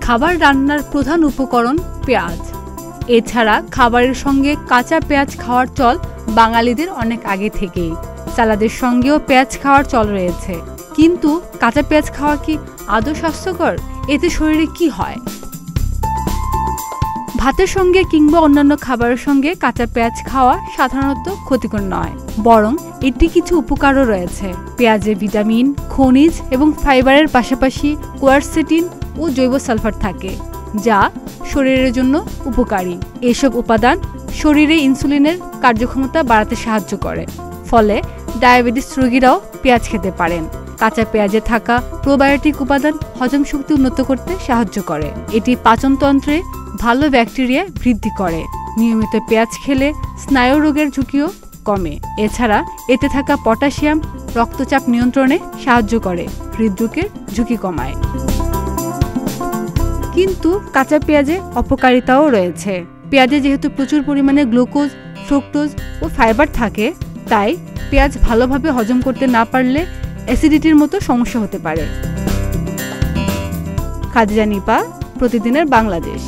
খাবার রান্নার প্রধান উপকরণ পেঁয়াজ। এছাড়া খাবারের সঙ্গে কাঁচা পেঁয়াজ খাওয়ার চল বাঙালিদের অনেক আগে থেকেই। সালাদের সঙ্গেও পেঁয়াজ খাওয়ার চল রয়েছে। কিন্তু কাঁচা পেঁয়াজ খাওয়া কি আদৌ স্বাস্থ্যকর? এতে শরীরে কি হয়? ভাতের সঙ্গে কিংবা অন্যান্য খাবারের সঙ্গে কাঁচা পেঁয়াজ খাওয়া সাধারণত ক্ষতিকর নয়, বরং এটি কিছু উপকারও রয়েছে। পেঁয়াজে ভিটামিন, খনিজ এবং ফাইবারের পাশাপাশি কোয়ারসেটিন ও জৈব সালফার থাকে, যা শরীরের জন্য উপকারী। এসব উপাদান শরীরে ইনসুলিনের কার্যক্ষমতা বাড়াতে সাহায্য করে, ফলে ডায়াবেটিস রোগীরাও পেঁয়াজ খেতে পারেন। কাঁচা পেঁয়াজে থাকা প্রোবায়োটিক উপাদান হজম শক্তি উন্নত করতে সাহায্য করে। এটি পাচনতন্ত্রে ভালো ব্যাকটেরিয়া বৃদ্ধি করে। নিয়মিত পেঁয়াজ খেলে স্নায়ু রোগের ঝুঁকিও কমে। এছাড়া এতে থাকা পটাশিয়াম রক্তচাপ নিয়ন্ত্রণে সাহায্য করে, হৃদরোগের ঝুঁকি কমায়। কিন্তু কাঁচা পেঁয়াজে অপকারিতাও রয়েছে। পেঁয়াজে যেহেতু প্রচুর পরিমাণে গ্লুকোজ, ফ্রুক্টোজ ও ফাইবার থাকে, তাই পেঁয়াজ ভালোভাবে হজম করতে না পারলে অ্যাসিডিটির মতো সমস্যা হতে পারে। খাদিজা নিপা, প্রতিদিনের বাংলাদেশ।